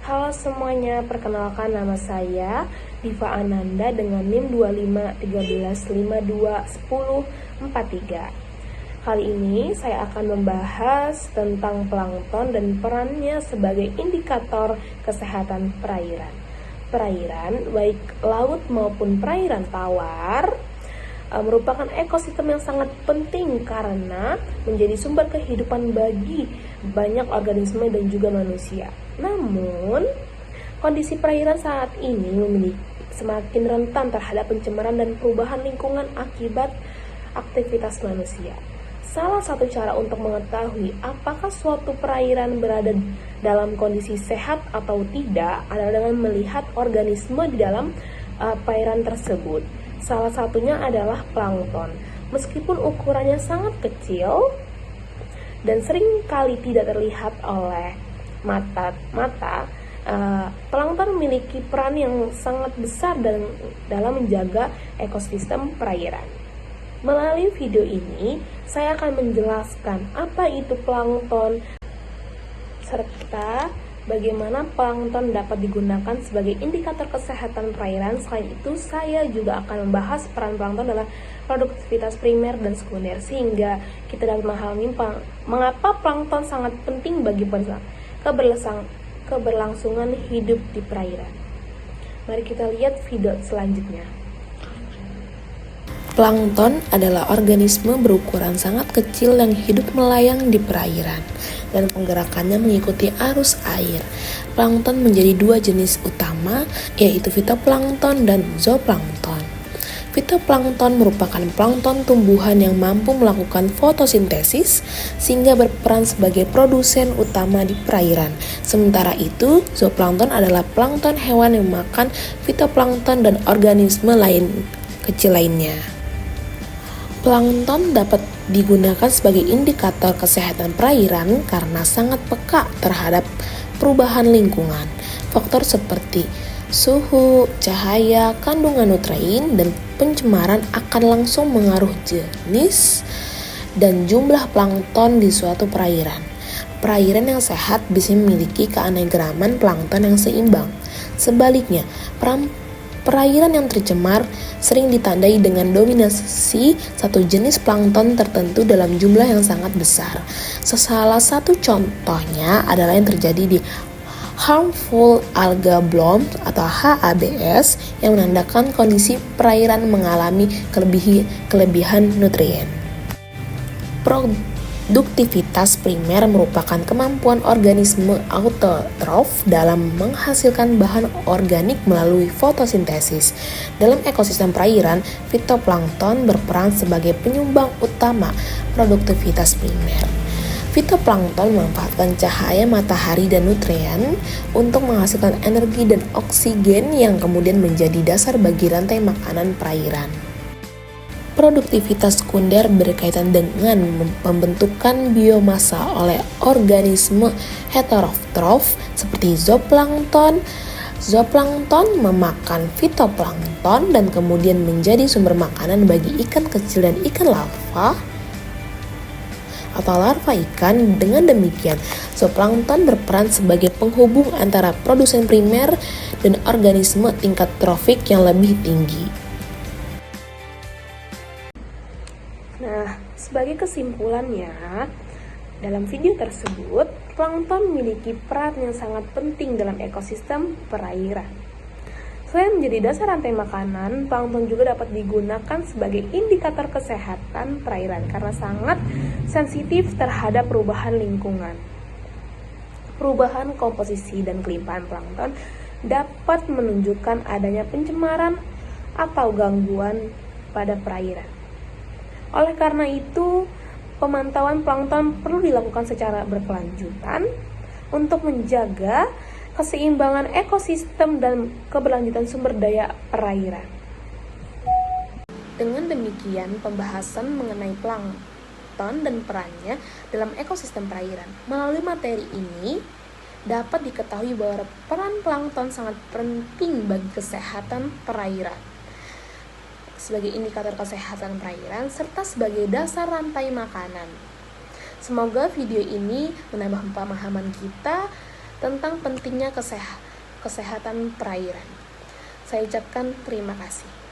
Halo semuanya, perkenalkan nama saya Diva Ananda dengan NIM 2513521043. Kali ini saya akan membahas tentang plankton dan perannya sebagai indikator kesehatan perairan. Perairan, baik laut maupun perairan tawar, merupakan ekosistem yang sangat penting karena menjadi sumber kehidupan bagi banyak organisme dan juga manusia. Namun, kondisi perairan saat ini semakin rentan terhadap pencemaran dan perubahan lingkungan akibat aktivitas manusia. Salah satu cara untuk mengetahui apakah suatu perairan berada dalam kondisi sehat atau tidak adalah dengan melihat organisme di dalam perairan tersebut. Salah satunya adalah plankton. Meskipun ukurannya sangat kecil dan sering kali tidak terlihat oleh mata, plankton memiliki peran yang sangat besar dalam menjaga ekosistem perairan. Melalui video ini, saya akan menjelaskan apa itu plankton serta bagaimana plankton dapat digunakan sebagai indikator kesehatan perairan. Selain itu, saya juga akan membahas peran plankton dalam produktivitas primer dan sekunder, sehingga kita dapat memahami mengapa plankton sangat penting bagi keberlangsungan hidup di perairan. Mari kita lihat video selanjutnya. Plankton adalah organisme berukuran sangat kecil yang hidup melayang di perairan dan penggerakannya mengikuti arus air. Plankton menjadi dua jenis utama, yaitu fitoplankton dan zooplankton. Fitoplankton merupakan plankton tumbuhan yang mampu melakukan fotosintesis sehingga berperan sebagai produsen utama di perairan. Sementara itu, zooplankton adalah plankton hewan yang memakan fitoplankton dan organisme lain kecil lainnya. Plankton dapat digunakan sebagai indikator kesehatan perairan karena sangat peka terhadap perubahan lingkungan. Faktor seperti suhu, cahaya, kandungan nutrien, dan pencemaran akan langsung mengaruh jenis dan jumlah plankton di suatu perairan. Perairan yang sehat bisa memiliki keanekaragaman plankton yang seimbang. Sebaliknya, perairan yang tercemar sering ditandai dengan dominasi satu jenis plankton tertentu dalam jumlah yang sangat besar. Salah satu contohnya adalah yang terjadi di Harmful Alga Bloom atau HABS yang menandakan kondisi perairan mengalami kelebihan nutrien. Produktivitas primer merupakan kemampuan organisme autotrof dalam menghasilkan bahan organik melalui fotosintesis. Dalam ekosistem perairan, fitoplankton berperan sebagai penyumbang utama produktivitas primer. Fitoplankton memanfaatkan cahaya matahari dan nutrien untuk menghasilkan energi dan oksigen yang kemudian menjadi dasar bagi rantai makanan perairan. Produktivitas sekunder berkaitan dengan pembentukan biomasa oleh organisme heterotrof seperti zooplankton. Zooplankton memakan fitoplankton dan kemudian menjadi sumber makanan bagi ikan kecil dan ikan larva atau larva ikan. Dengan demikian, zooplankton berperan sebagai penghubung antara produsen primer dan organisme tingkat trofik yang lebih tinggi. Nah, sebagai kesimpulannya, dalam video tersebut, plankton memiliki peran yang sangat penting dalam ekosistem perairan. Selain menjadi dasar rantai makanan, plankton juga dapat digunakan sebagai indikator kesehatan perairan karena sangat sensitif terhadap perubahan lingkungan. Perubahan komposisi dan kelimpahan plankton dapat menunjukkan adanya pencemaran atau gangguan pada perairan. Oleh karena itu, pemantauan plankton perlu dilakukan secara berkelanjutan untuk menjaga keseimbangan ekosistem dan keberlanjutan sumber daya perairan. Dengan demikian, pembahasan mengenai plankton dan perannya dalam ekosistem perairan. Melalui materi ini, dapat diketahui bahwa peran plankton sangat penting bagi kesehatan perairan sebagai indikator kesehatan perairan serta sebagai dasar rantai makanan. Semoga video ini menambah pemahaman kita tentang pentingnya kesehatan perairan. Saya ucapkan terima kasih.